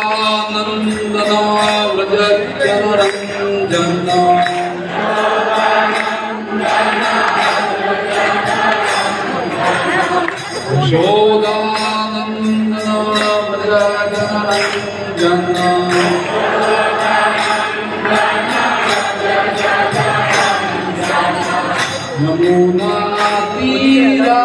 यशोदानन्दना व्रजजनरञ्जना यशोदानन्दना व्रजजनरञ्जना यमुना तीरा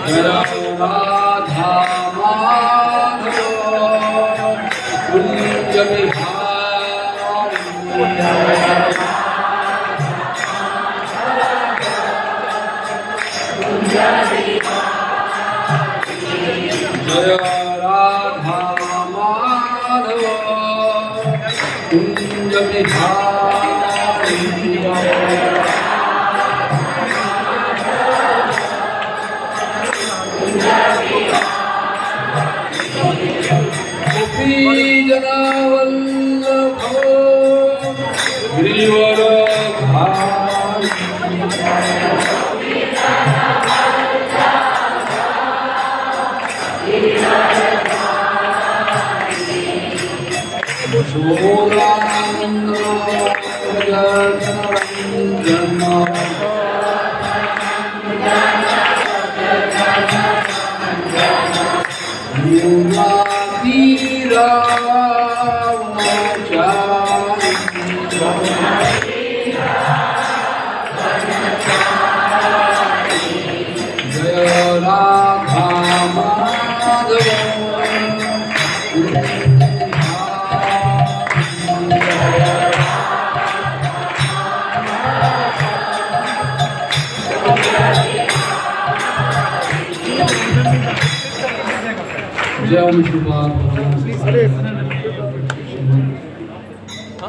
राधा माधव कुंज जय राधा माधव कुंज बिहारी गोपी जनावल्लभ गिरिवर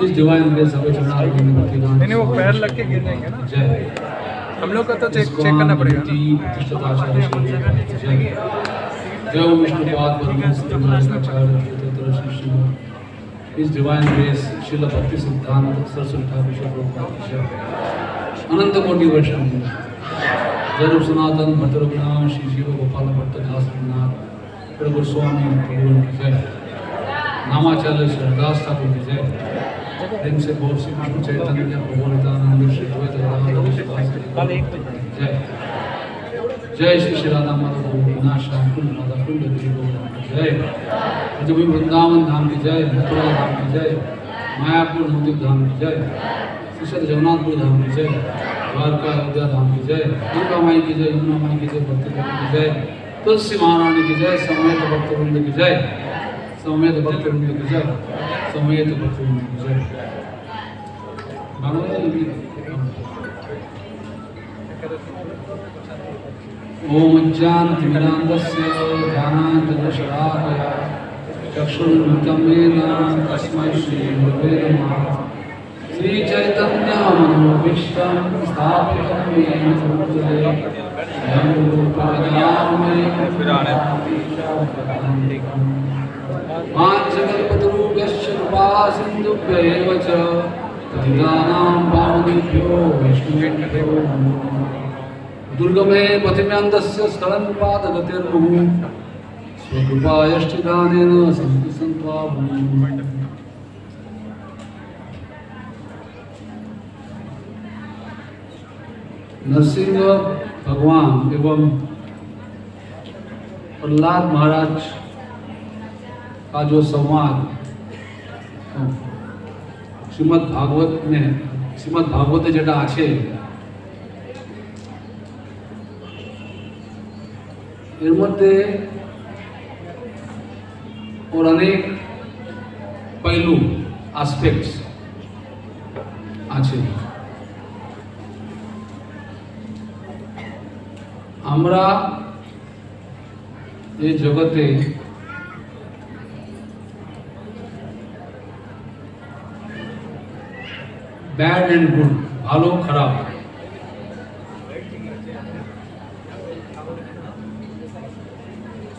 इस डिवाइन के सभी नहीं वो पैर लग के गिर जाएंगे ना। हम लोग का तो चेक करना पड़ेगा। जय विष्णुपाद इस डिवाइन ग्रेस श्रील भक्ति सिद्धांत सरस्वती ठाकुर अनंत कोटि वैष्णव जय रूप सनातन भट्टरघुनाथ श्री जीव गोपाल भट्ट दास रघुनाथ प्रभु स्वामी प्रभु की जय नामाचार्य श्रीदास ठाकुर की जय दिन से गौर श्री कृष्ण चैतन्य प्रभु नित्यानंद श्री द्वैत जय जय श्री राधा माधव गोपीनाथ श्याम कुंड राधा कुंड जय जब वृंदावन धाम की जय मथुरा धाम की जय मायापुर मोदी धाम की जय श्री जगन्नाथपुर धाम की जय द्वारका अयोध्या धाम की जय दुर्गा माई की जय यमुना माई की जय भक्ति की जय तुलसी महारानी की जय समेत भक्तवृंद की जय समेत भक्तवृंद की जय समेत भक्तवृंद की जय ओम ज्ञानतिमिरान्धस्य ज्ञानाञ्जनशलाकया चक्षुरुन्मिलितं येन तस्मै श्रीगुरवे नमः श्रीचैतन्यमनोभीष्टं स्थापितं येन भूतले स्वयं रूपकदामि वाञ्छकल्पतरुभ्यश्च कृपासिन्धुभ्यैव च पतितानां पावनेभ्यो वैष्णवेभ्यो नमो नमः। दुर्गमे पथिम्यान्तस्य स्थलन्पादगतिर्मुहुः स्वकृपायष्टिदानेन सन्ति सन्त्वाभूः। नरसिंह भगवान एवं प्रहलाद महाराज का जो संवाद श्रीमद् भागवते जेटा आछे एर मध्य और अनेक पहलू एस्पेक्ट्स आछे। আমরা এই জগতে ব্যাড এন্ড গুড, ভালো খারাপ,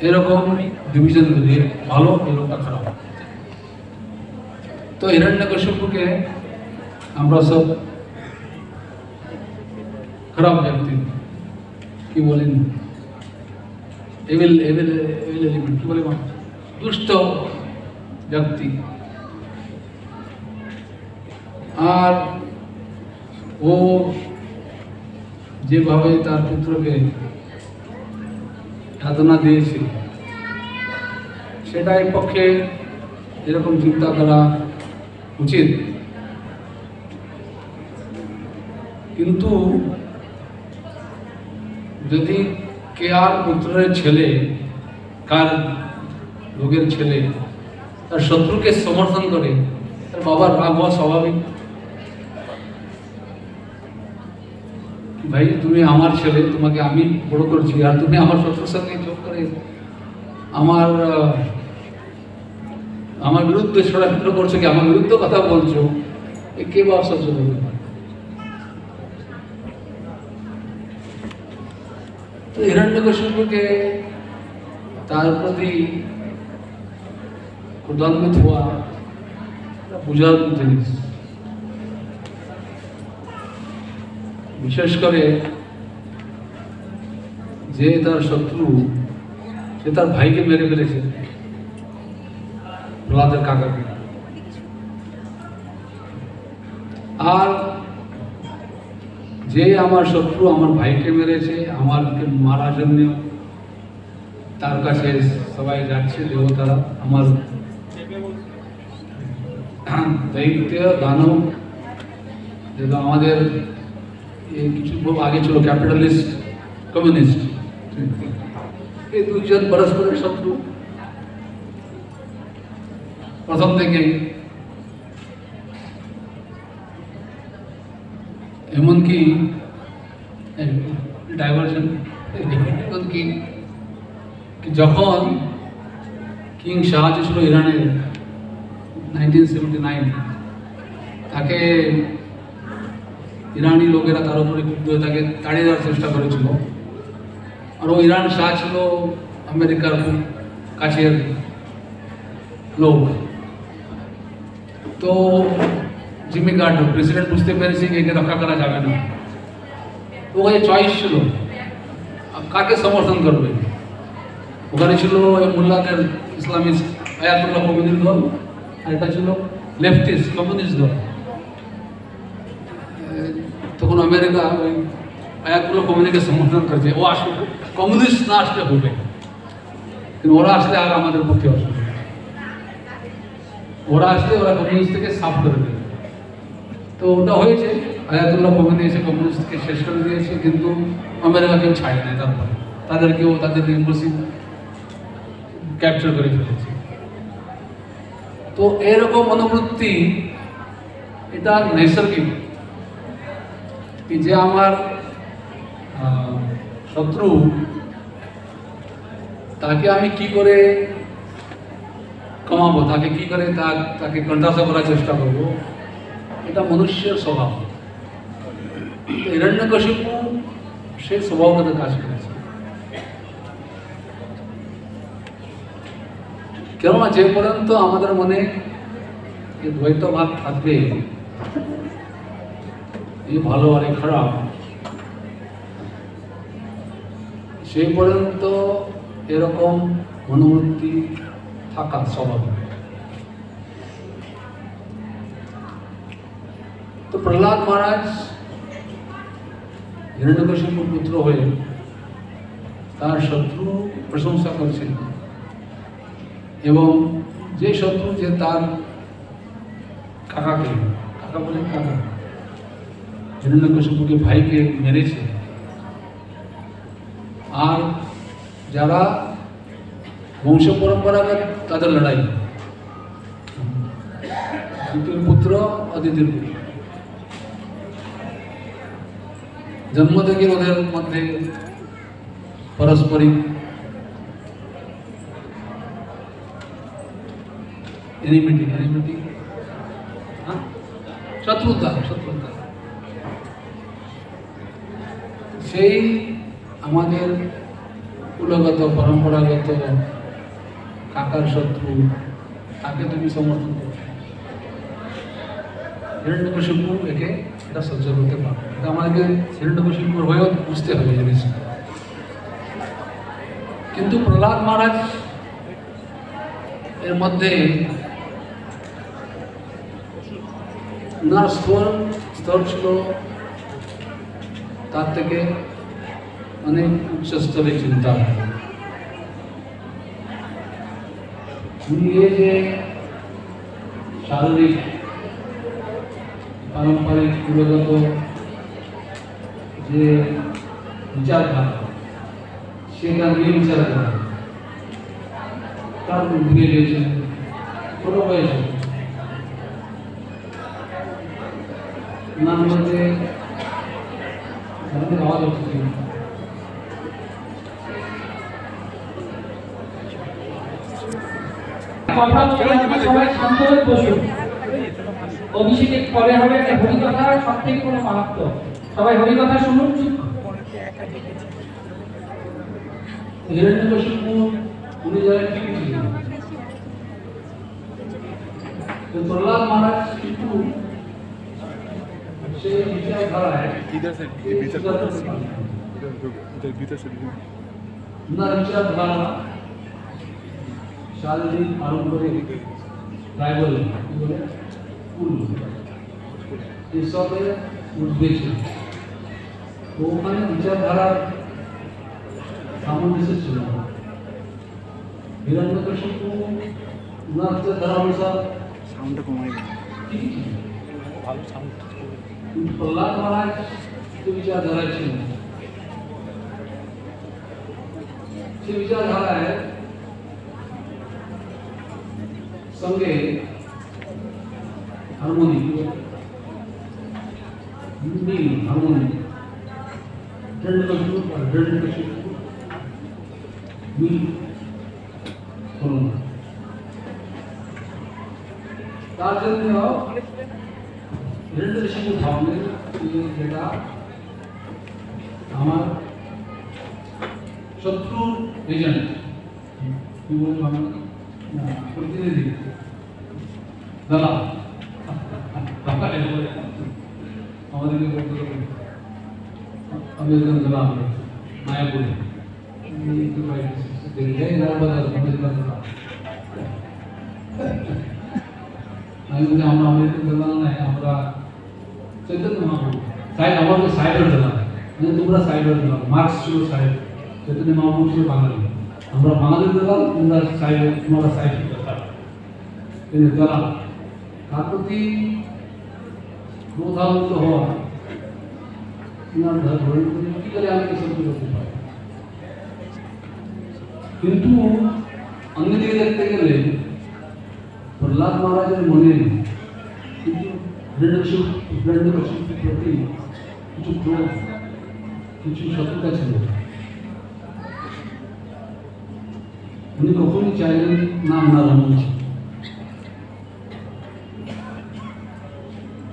এরকম ডিভিশন দিয়ে ভালো এরকম খারাপ। তো হিরণ্যকশিপুকে আমরা সব খারাপ ব্যক্তি কি বলেন, এভিল এলিমেন্ট কি বলে, দুষ্ট ব্যক্তি। আর ও যেভাবে তার পুত্রকে সাধনা দিয়েছে সেটাই পক্ষে এরকম চিন্তা করা উচিত। কিন্তু যদি কে আর পুত্রের ছেলে, কার লোকের ছেলে তার শত্রুকে সমর্থন করে, তার বাবার রাগ হওয়া স্বাভাবিক। ভাই তুমি আমার ছেলে, তোমাকে আমি বড় করছি, আর তুমি আমার শত্রুর সঙ্গে যোগ করে আমার বিরুদ্ধে ষড়যন্ত্র করছো, কি আমার বিরুদ্ধে কথা বলছো, এ কে বা সহ্য করবে? তো হিরণ্যকশিপুকে তার প্রতি ক্রোধান্বিত হওয়া বুঝার জিনিস। বিশেষ করে যে তার শত্রু, সে তার ভাইকে মেরে ফেলেছে, প্রহ্লাদের কাকাকে। আর যে আমার শত্রু আমার ভাইকে মেরেছে, আমাকে মারার জন্য তার কাছে সবাই যাচ্ছে দেবতারা, আমার দৈত্য দানব, যেটা আমাদের কিছু আগে ছিল ক্যাপিটালিস্ট কমিউনিস্ট, এই দুইজন পরস্পরের শত্রু প্রথম থেকে। এমনকি ডাইভার্সন, এমনকি যখন কিং শাহজাহান ছিল ইরানের 1979, তাকে ইরানি লোকেরা তার উপরে ক্ষুব্ধ হয়ে তাকে তাড়িয়ে দেওয়ার চেষ্টা করেছিল। আর ও ইরান শাহ ছিল আমেরিকার খুব কাছের লোক। তো জিমি কার্টার প্রেসিডেন্ট বুঝতে পেরেছে একে রক্ষা করা যাবে না। ওখানে চয়েস ছিল কাকে সমর্থন করবে। ওখানে ছিল মোল্লাদের ইসলামিস্ট আয়াতুল্লাহ খোমেনির দল, আর এটা ছিল লেফটিস্ট কমিউনিস্ট দল। তখন আমেরিকা ওই আয়াতুল্লাহ খোমেনিকে সমর্থন করেছে। ও আসলে কমিউনিস্ট না আসলে হবে, কিন্তু ওরা আসলে আর আমাদের পক্ষে অসুবিধা। ওরা আসলে ওরা কমিউনিস্ট থেকে সাফ করে দেবে। তো ওটা হয়েছে, আয়াতুল্লাহ খোমেনি এসে কমিউনিস্টকে শেষ করে দিয়েছে, কিন্তু আমেরিকা কেউ ছাড়ে নাই। তারপরে তাদেরকেও তাদের এম্বাসি ক্যাপচার করে ফেলেছে। তো এরকম অনুবৃত্তি এটা নৈসর্গিক, যে আমার শত্রু তাকে আমি কি করে কমাবো, তাকে কি করে তাকে কণ্ঠাসা করার চেষ্টা করবো, এটা মনুষ্যের স্বভাব। হিরণ্যকশিপু সেই স্বভাবগত কাজ করেছে। কেননা যে পর্যন্ত আমাদের মনে দ্বৈত ভাব থাকবে এই ভালো আর এই খারাপ, সেই পর্যন্ত এরকম মনোবৃত্তি থাকা স্বাভাবিক। তো প্রহ্লাদ মহারাজ হিরণ্যকশিপুর পুত্র হয়ে তার শত্রু প্রশংসা করছেন, এবং যে শত্রু যে তার কাকাকে, কাকা বলেন কাকা, হিরণ্যকশিপুকে ভাইকে মেরেছে, আর যারা বংশ পরম্পরাগত তাদের লড়াই, দ্বিতীয় পুত্র অদিতির পুত্র, জন্ম থেকে ওদের মধ্যে পারস্পরিক এনিমিটি শত্রুতা, সেই আমাদের কুলগত পরম্পরাগত কাকার শত্রু, তাকে তুমি সমর্থন করছো। হিরণ্যকশিপু একে এটা সহ্য করতে পারবে, এটা আমাদেরকে হিরণ্যকশিপুর হয়েও বুঝতে হবে জিনিসটা। কিন্তু প্রহ্লাদ মহারাজ এর মধ্যে ওনার স্তর ছিল তার থেকে অনেক উচ্চ স্তরে চিন্তা। উনি এই যে শারীরিক পারম্পরিক কুলগত যে বিচারধারা, সেটা নিয়ে বিচার করা তার ভুলে গিয়েছেন ছোট বয়সে। ওনার মধ্যে আওয়াজ হচ্ছে, সবাই শান্ত হয়ে বসুন। অভিষেকের পরে হবে একটা হরিকথা, সব থেকে কোনো মারাত্মক। সবাই হরিকথা শুনুন। হিরণ্যকশিপু উনি যারা ঠিক ছিলেন, প্রহ্লাদ মহারাজ কিন্তু সেই বিচারধারায় ওনার বিচারধারা শারীরিক পারম্পরিক ট্রাইবাল এসবে উঠবে ছিল। তো ওখানে বিচারধারার সামঞ্জস্য ছিল না। হিরণ্যকশিপু ওনার বিচারধারা অনুসার সাউন্ডটা কমাই ঠিক ছিল, কিন্তু প্রহ্লাদ মহারাজ যে বিচারধারা ছিল, সে বিচারধারায় সঙ্গে হারমোনি হারমোনি তার জন্য হিরণ্যকশিপু ভাবলেন যেটা আমার শত্রুর এজেন্ট, কি বলবো আমরা, প্রতিনিধি দালাল, আমাদেরকে বলতে হবে আমি একজন দালাল মায়াপুরে আমি বলছি আমরা আমাদের দালাল নাই, আমরা চৈতন্য মহাপ্রভু সাইড, আমাকে সাইডের দালাল, তোমরা সাইডের দালাল। মার্কস ছিল সাইড, চৈতন্য মহাপ্রভু ছিল বাঙালি, আমরা বাঙালির দালাল, তোমরা সাইড, তোমরা সাইড দালাল। তার প্রতি ক্রোধান্বিত হওয়া, কি করে আমাকে সহ্য করতে পারে। কিন্তু অন্যদিকে দেখতে গেলে প্রহ্লাদ মহারাজের মনে কিন্তু হিরণ্যকশিপুর প্রতি কিছু ক্রোধ, কিছু শত্রুতা ছিল। উনি কখনই চাইলেন না ওনার অনুমতি,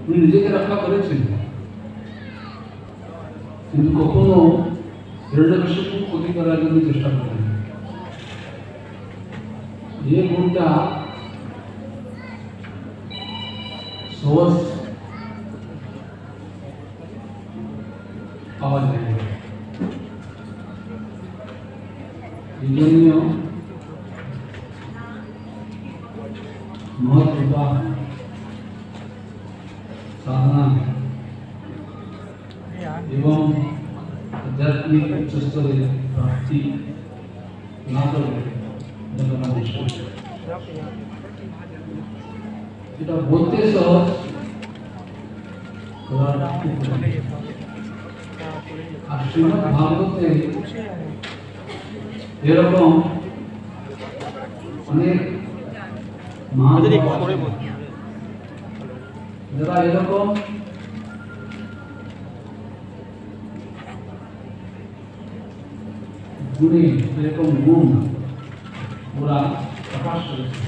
উনি নিজেকে রক্ষা করেছেন, কিন্তু কখনো হিরণ্যকশিপু ক্ষতি করার জন্য চেষ্টা করেন। ये गुणটা সহজ পাওয়া যায় না। এই জন্য মহৎকৃপা সাধনা এবং আধ্যাত্মিক উচ্চস্তরে প্রাপ্তি না করলে এটা বলতে সহজ, আর শ্রীমদ্ ভাগবতে এরকম অনেক যারা এরকম গুণে এরকম গুণ ওরা প্রকাশ করেছে।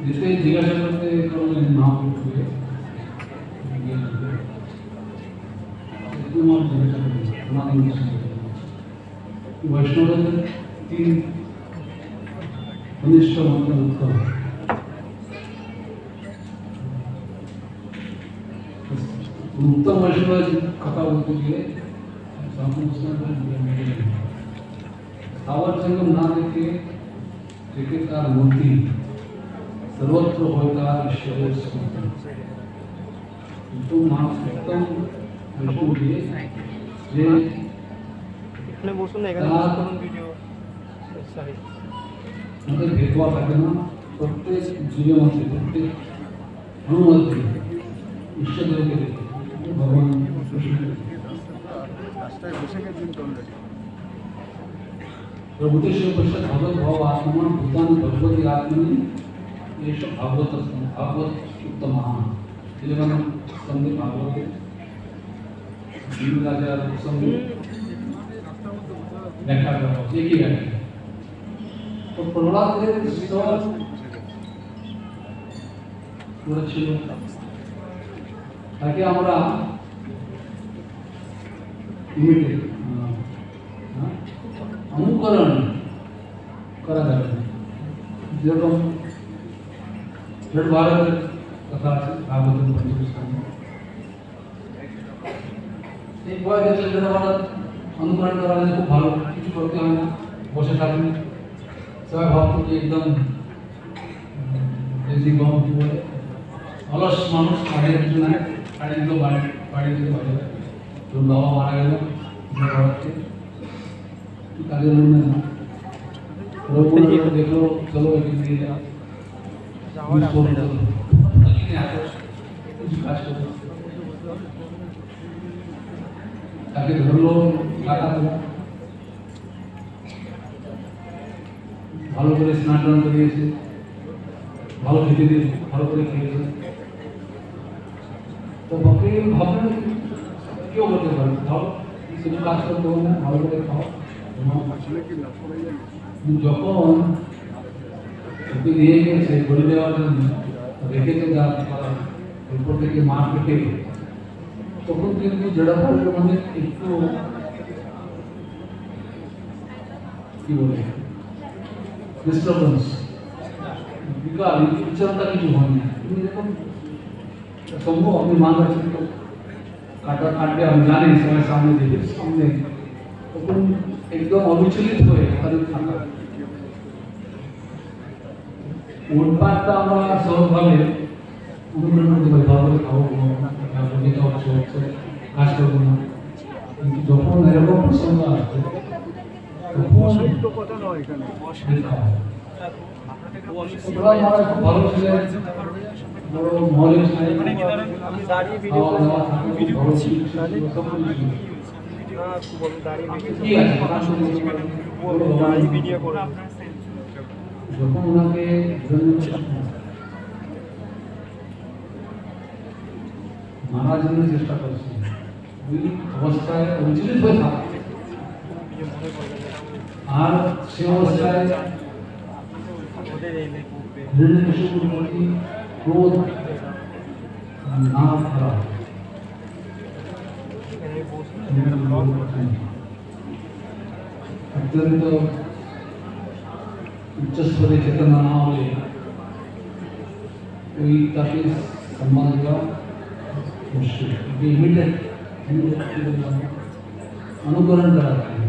जिसे जिज्ञासा करते नाम हुए वैष्णव तीन घनिष्ठ मंत्र उत्तम उत्तम वैष्णव कथा बोलते हुए स्थावर जंगम ना देखे तार मूर्ति सर्वत्र होता ईश्वर तुम उत्तम वैष्णव যে এখানে বসুন না, এখানে কোন ভিডিও সরি আমাদের ভেদভাব থাকে না, প্রত্যেক জীবের মধ্যে প্রত্যেক অণুর মধ্যে ঈশ্বরদেরকে ভগবান प्रभुतेश्वर पश्चात भागवत भाव आत्मन भूतान भगवती आत्मनि ये सब भागवत उत्तम इलेवन संधि भागवत जीव राजा संधि व्याख्या करा एक ही व्याख्या। तो प्रहलाद के विश्वास पूरा ছিল তাকে আমরা ইমিডিয়েট অনুকরণ করা যাবে না। যেরকম ভারতের কথা আছে ভাগবতের পঞ্চম স্কন্ধে, এই বই দেখলে ভারত অনুকরণ করা যায়, খুব ভালো, কিছু করতে হয় না, বসে থাকুন, সবাই ভাবতো যে একদম কি বলে অলস মানুষ, কাজের কিছু নাই, কাজে দিল বাড়ি দিতে পারে। তোর বাবা মারা গেল কাজের মনে না, দেখলো চলো এগিয়ে যা তাকে ধরলো, ভালো করে স্নান টান করিয়েছে, ভালো খেতে দিয়ে ভালো করে খেয়েছে। তো বাকি ভাবলেন কেউ করতে পারে, খাও কিছু কাজ করতে হবে না, ভালো করে খাও। যখন ওকে নিয়ে গেছে বলে দেওয়ার জন্য, রেখেছে যা এরপর থেকে মা পেটে, তখন কিন্তু জড়াভাবের মধ্যে একটু কি বলে ডিস্টার্বেন্স, বিকাল উচ্চারণটা কিছু হয়নি। তুমি দেখুন সম্ভব আপনি মান রাখছেন তো কাটবে, আমি জানি সবাই সামনে দিকে সামনে, তখন একদম অবিচলিত হয়ে ওখানে থাকা। উৎপাদটা আমরা সহজভাবে অনুকরণ করতে পারি, ভালো করে খাবো, কাজ করবো না। কিন্তু যখন এরকম প্রসঙ্গ আসবে তখন ভালো ছিলেন, বড় মহলে যখন ওনাকে মারার জন্য চেষ্টা করছে, ওই অবস্থায় অবিচলিত হয়ে থাকে, আর সে অবস্থায় ক্রোধ না করা, অত্যন্ত উচ্চস্তরে চেতনা না হলে कोई ताकि सम्मान का मुश्किल इमीडिएट अनुकरण कराता है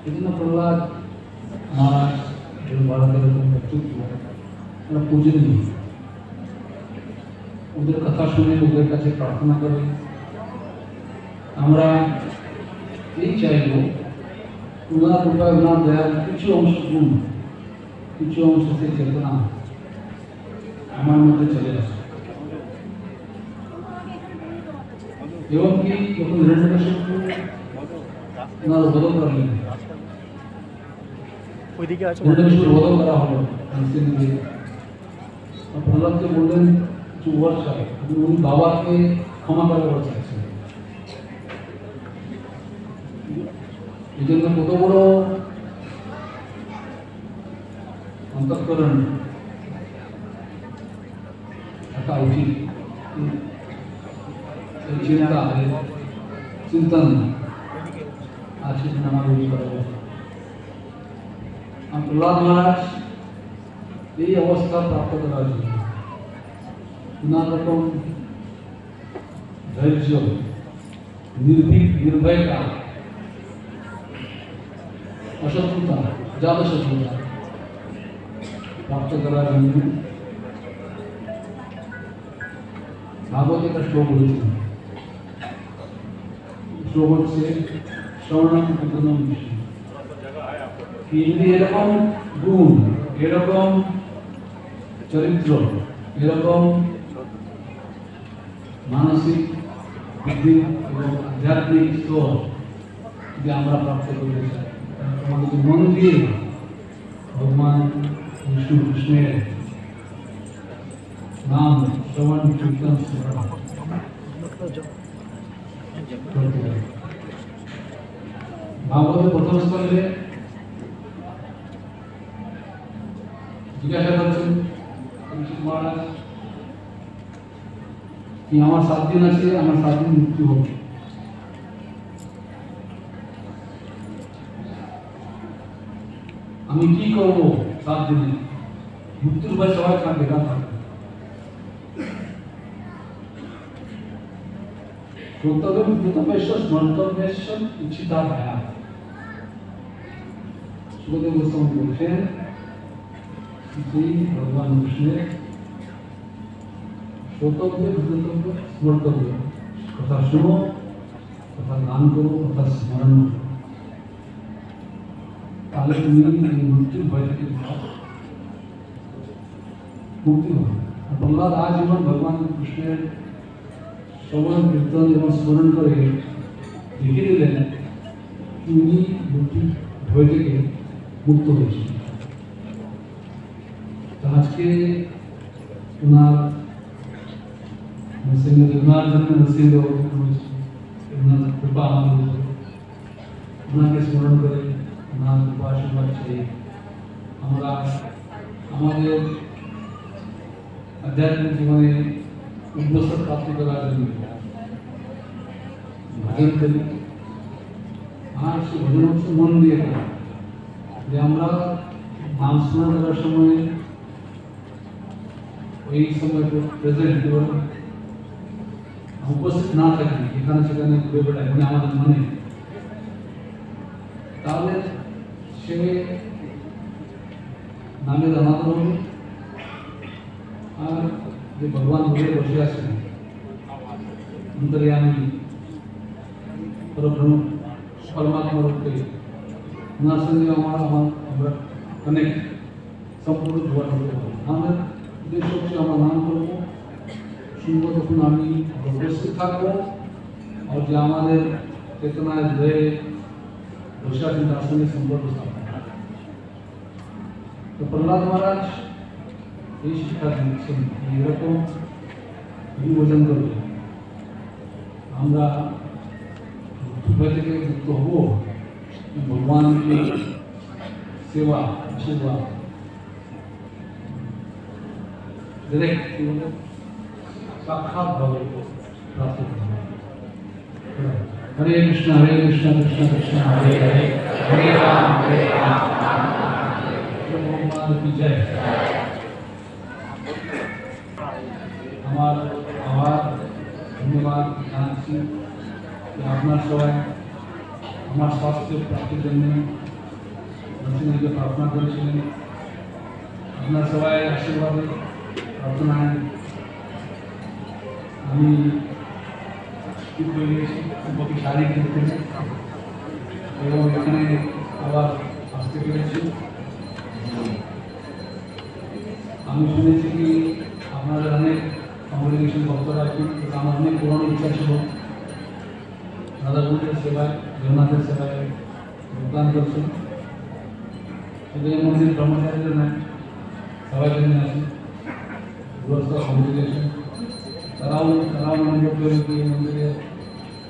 इतना प्रहलाद महाराज जो भारत के व्यक्तित्व पूजनीय ওদের কথা শুনে ওদের কাছে প্রার্থনা করে আমরা এই চাইব ওনার উপায় ওনার দেয়ার কিছু অংশ গুণ কিছু অংশ সে চেতনা আমার মধ্যে চলে আসে এবং কি যখন হিরণ্যকশিপু ওনার বধ করলেন হিরণ্যকশিপুর বধ করা হলো প্রহ্লাদকে বললেন কিছু ওয়ার্ড চাই উনি বাবাকে ক্ষমা করে বলা চাইছেন এই জন্য কত বড় অন্তঃকরণ থাকা উচিত এই চিন্তা চিন্তন আজকে আমার প্রহ্লাদ মহারাজ এই অবস্থা প্রাপ্ত করার জন্য নানা রকম ধৈর্য নির্ভীক নির্ভয়তা অশত্রুতা জাতশত্রুতা প্রাপ্ত করার জন্য ভাগবত একটা শ্লোক বলেছিলেন শ্লোক হচ্ছে শ্রবণম কীর্তনম বিষ্ণু কি যদি এরকম গুণ এরকম চরিত্র এরকম মানসিক বুদ্ধি এবং আধ্যাত্মিক স্তর যদি আমরা প্রাপ্ত করতে চাই আমাদের মন দিয়ে ভগবান বিষ্ণু কৃষ্ণের নাম শ্রবণ কীর্তন ভাগবতের প্রথম স্তরে জিজ্ঞাসা করছেন মহারাজ कि আমার 7 দিন আছে আমার 7 দিন মৃত্যু হবে আমি কি করব 7 দিনে মৃত্যুর ভয় সবাই কাঁদবে শ্রোতব্যম ভূতবেশ স্মর্তব্যেশ ইচ্ছিতা ভয়া সুখদেব গোস্বামী বলছেন যে ভগবান কৃষ্ণের শ্রোতব্য ভূতব্য স্মর্তব্য কথা শুনো কথা গান করো কথা স্মরণ করো তাহলে তুমি এই মৃত্যুর ভয় থেকে মুক্তি হবে প্রহ্লাদ আজীবন ভগবান কৃষ্ণের শ্রবণ কীর্তন এবং স্মরণ করে লিখে দিলেন তিনি মৃত্যুর ভয় থেকে মুক্ত হয়েছে আজকে ওনার নৃসিংহ ওনার জন্য নৃসিংহ ওনার কৃপা আমাদের ওনাকে স্মরণ করে ওনার কৃপা আশীর্বাদ চেয়ে আমরা আমাদের আধ্যাত্মিক জীবনে উদ্দেশ্য প্রাপ্তি করার জন্য ভজন করি আর সে ভজন হচ্ছে মন দিয়ে করি যে আমরা নাম স্মরণ করার সময় ওই সময় প্রেজেন্ট এবং উপস্থিত না থাকি এখানে সেখানে ঘুরে বেড়াই মানে আমাদের মনে তাহলে সে নামের আনন্দ হবে আর যে ভগবান ঘুরে বসে আছেন অন্তর্যামী পরব্রহ্ম পরমাত্মা রূপে ওনার সঙ্গে আমরা অনেক সম্পূর্ণ জোয়ার হতে পারি আমাদের উদ্দেশ্য হচ্ছে আমরা নাম করবো শুনবো তখন আমি উপস্থিত থাকবো আর যে আমাদের চেতনায় হয়ে বসে আছেন তার সঙ্গে সম্পর্ক স্থাপন তো প্রহ্লাদ মহারাজ এই শিক্ষা দিচ্ছেন এরকম ভোজন করবে আমরা ভয় থেকে মুক্ত হব ভগবানকে সেবা আশীর্বাদ डायरेक्ट साक्षात भाव प्राप्त करना हरे कृष्ण कृष्ण कृष्ण हरे हरे हरे राम भगवान की जय। আমার আবার ধন্যবাদ জানাচ্ছি যে আপনার সবাই আমার স্বাস্থ্য প্রাপ্তির জন্য নরসিংহকে প্রার্থনা করেছিলেন। আপনার সবাই আশীর্বাদে প্রার্থনায় আমি ঠিক হয়ে গেছি প্রতি শারীরিক দিক থেকে এবং এখানে আবার আসতে পেরেছি। আমি শুনেছি কি আপনাদের অনেক কংগ্রেগেশন ভক্তরা আছেন, আমার অনেক পুরনো ইচ্ছা ছিল রাধাকুণ্ডের সেবায়, জগন্নাথের সেবায় যোগদান করছেন। শুধু এই মন্দির ব্রহ্মচারীদের নয়, সবাই জন্য আছে গৃহস্থ কংগ্রেগেশন, তারাও মনোযোগ করে কি এই মন্দিরে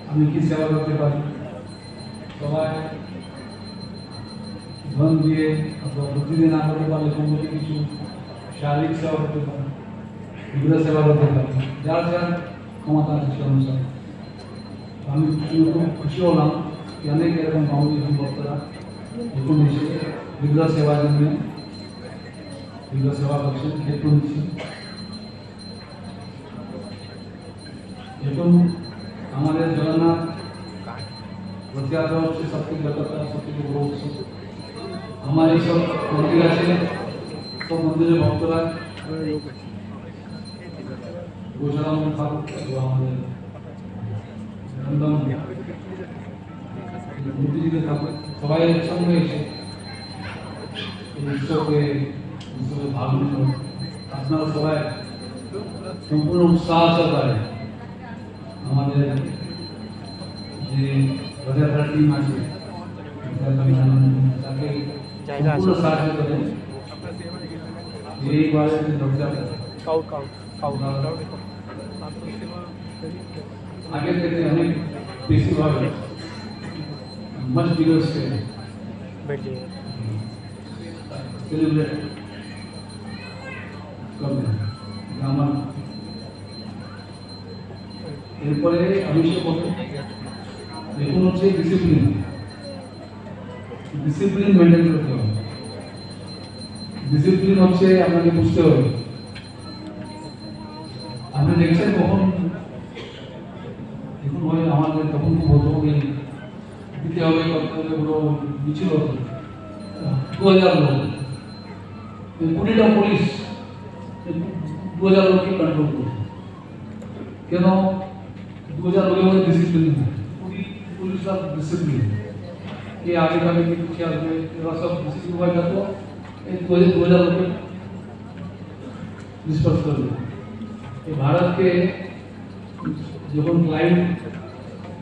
আমি কি সেবা করতে পারি। সবাই ধন দিয়ে অথবা প্রতিদিন না করতে পারলে সম্পর্কে কিছু শারীরিক সেবা করতে পারে, বিগ্রহ সেবা করতে পারে, যার যার ক্ষমতা আছে সে অনুসারে। আমি খুব খুশি হলাম যে অনেক এরকম কংগ্রেগেশন ভক্তরা এখন এসে বিগ্রহ সেবার জন্য বিগ্রহ সেবা করছেন, হেতু নিচ্ছেন। এখন আমাদের জগন্নাথ রথযাত্রা হচ্ছে সবথেকে ব্যাপারটা সবথেকে বড় উৎসব। আমার এইসব মন্দির আছে, সব মন্দিরের ভক্তরা গোসারাম ঠাকুর আমাদের মূর্তিজিদের ঠাকুর সবাই একসঙ্গে এসে উৎসবে ভাগ নিল। আপনারা সবাই সম্পূর্ণ উৎসাহ সহকারে আমাদের যে রথযাত্রা টিম আছে তাকে সম্পূর্ণ সাহায্য করেন। এইবারে রথযাত্রা আগের থেকে অনেক বেশিভাবে much bigger scale celebrate করবেন। আমার এরপরে আমি সে বলতে এখন হচ্ছে ডিসিপ্লিন মেনটেন করতে হবে। ডিসিপ্লিন হচ্ছে আপনাকে বুঝতে হবে। আপনি দেখছেন কখন এখন হয় আমাদের তখন খুব হতো দিতে হবে করতে হবে পুরো মিছিল হতো 2000 লোক 20টা পুলিশ 2000 লোককে কন্ট্রোল করতো। কেন 2000 লোকের মধ্যে ডিসিপ্লিন পুলিশরা ডিসিপ্লিন কে আগে যাবে কে পিছিয়ে আসবে এরা সব ডিসিপ্লিন হয়ে যেত। এই 2000 লোকে ডিসপার্স করবে। এই ভারতকে যখন ক্লাইন্ট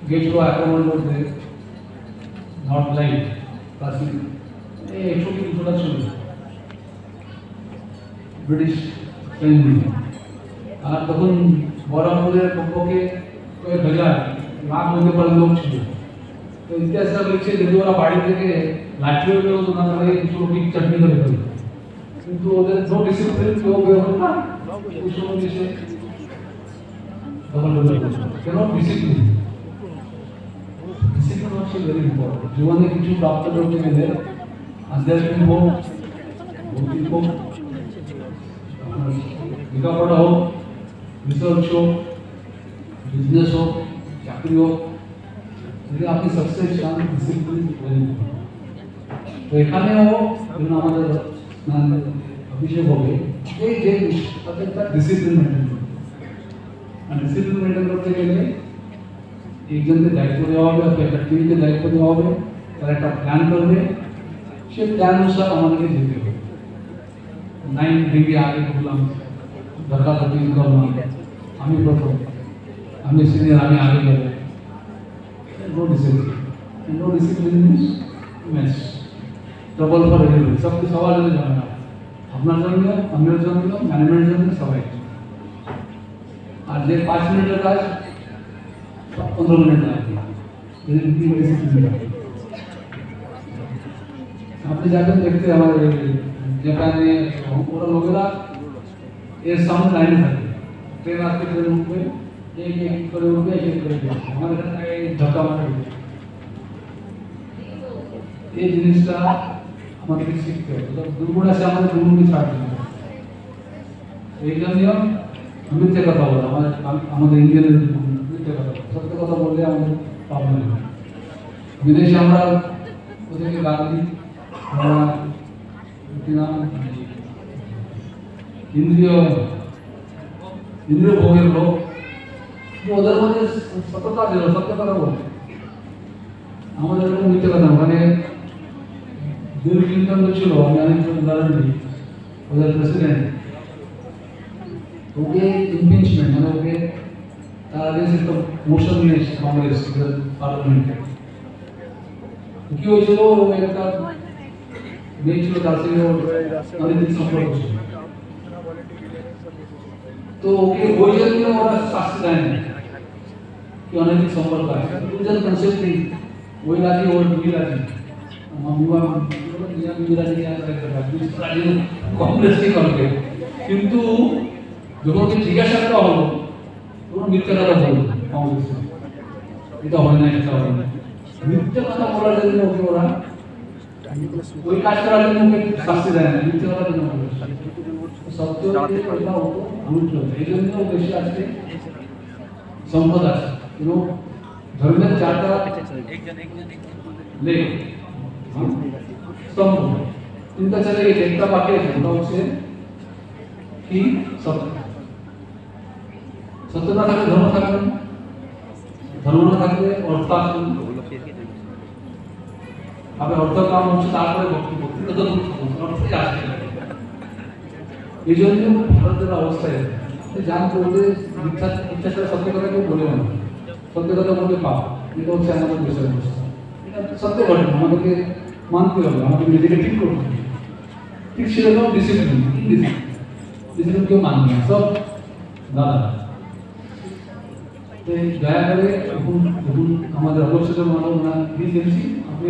গেছিল আক্রমণ করতে নর্থ লাইন কাশি 100-200টা ছিল ব্রিটিশ সৈন্য। আর তখন বহরমপুরের পক্ষে কয়েক হাজার লাখ হতে পারে লোক ছিল। তো ইতিহাসটা বলছে যদি ওরা বাড়ি থেকে লাঠিও বেরোতো না তাহলে কিছু লোক চাটনি করে ফেলত, কিন্তু ওদের নো ডিসিপ্লিন কেউ বেরোতো না। ওই সময় দেশে কেন ডিসিপ্লিন হচ্ছে ভেরি ইম্পর্টেন্ট। জীবনে কিছু প্রাপ্ত করতে গেলে আধ্যাত্মিক হোক, ভৌতিক হোক, লেখাপড়া হোক, রিসার্চ হোক, বিজনেস হোক, চাকরি হোক, যদি আপনি সাকসেস চান ডিসিপ্লিন ভেরি ইম্পর্টেন্ট। তো এখানেও যেন আমাদের অভিষেক হবে এই যে তাদেরটা ডিসিপ্লিন মেনটেন করবে। আর ডিসিপ্লিন মেনটেন করতে গেলে একজনকে দায়িত্ব দেওয়া হবে অথবা একটা টিমকে দায়িত্ব দেওয়া হবে, তারা একটা প্ল্যান করবে, সে প্ল্যান অনুসার আমাদেরকে যেতে হবে। 9 ডিগ্রি আগে করলাম, দরকার করলাম, আমি প্রথম, আমি সিনিয়র, আমি আগে যাবো। No discipline mess double for everybody, সবকে সবার জন্য জানা, আপনার জন্য, আমার জন্য, ম্যানেজমেন্টের জন্য, সবাই। আর যে 5 মিনিটের কাজ 15 মিনিট লাগবে। আপনি যাবেন দেখতে আমাদের জাপানে ওরা লোকেরা এর সামনে লাইনে থাকে, ট্রেন আসতে ট্রেন উঠবে, এক করে উঠবে, এক করে উঠবে, আমাদের এখানে ধাক্কা মারে। এই জিনিসটা আমাদেরকে শিখতে হবে। দুর্গুণ আছে আমাদের দুর্গুণকে ছাড়তে হবে। এই জন্য মিথ্যে কথা বলে আমাদের ইন্ডিয়ানের মিথ্যে কথা বলে, সত্য কথা বললে আমাদের প্রবলেম হয়। বিদেশে আমরা ওদেরকে গাল দিই, আমরা কি নাম ইন্দ্রিয় ভোগের লোক, ওদের মধ্যে সত্যতা ছিল, সত্য কথা বলে। আমাদের এরকম মিথ্যে কথা, মানে বিল ক্লিন্টন ছিল, আমি অনেক উদাহরণ দিই, ওদের প্রেসিডেন্ট, ওকে ইমপিচমেন্ট মানে ওকে তার আগে একটা মোশন নিয়ে এসেছে কংগ্রেস পার্লামেন্টে। কি হয়েছিল, ও একটা মেয়ে ছিল, তার সঙ্গে অনেকদিন সম্পর্ক ছিল, তো ওকে ওই জন্য ওরা শাস্তি দেয় না, কি অনেকদিন সম্পর্ক আছে, দুজন কনসেপ্ট নেই, ওই রাজি ওর দুই রাজি, কংগ্রেস কি করবে, কিন্তু যখন ওকে জিজ্ঞাসা করা হলো তখন মিথ্যা কথা বলল কংগ্রেস, এটা হয় না, এটা হয় না, মিথ্যা কথা বলার জন্য ওকে ওরা ওই কাজ করার জন্য ওকে শাস্তি দেয় না, মিথ্যা কথা জন্য সত্য গুরুত্ব, এই জন্য বেশি আজকে সম্পদ আছে এবং ধর্মের চারটা লেখ স্তম্ভ, তিনটা চলে গেছে, একটা বাকি আছে, ওটা হচ্ছে কি সত্য। সত্য না থাকলে ধর্ম থাকবে না, ধর্ম না থাকলে অর্থ আসবে না, আবার অর্থ কাম হচ্ছে তারপরে ভক্তি, ভক্তিটা তো অর্থই আসবে। এই জন্য ভারতের অবস্থায় জানতে হলে মিথ্যা ছাড়া সত্য কথা কেউ বলে না, সত্য কথা বলতে পাও, এটা হচ্ছে আমাদের দেশের অবস্থা, এটা সত্য ঘটনা, আমাদেরকে মানতে হবে, আমাদের নিজেকে ঠিক করতে হবে, ঠিক সেরকম ডিসিপ্লিন, ডিসিপ্লিন কেউ মানবে না, সব দাদা। দয়া করে যখন আমাদের অবশ্যই মানব না দিয়ে আপনি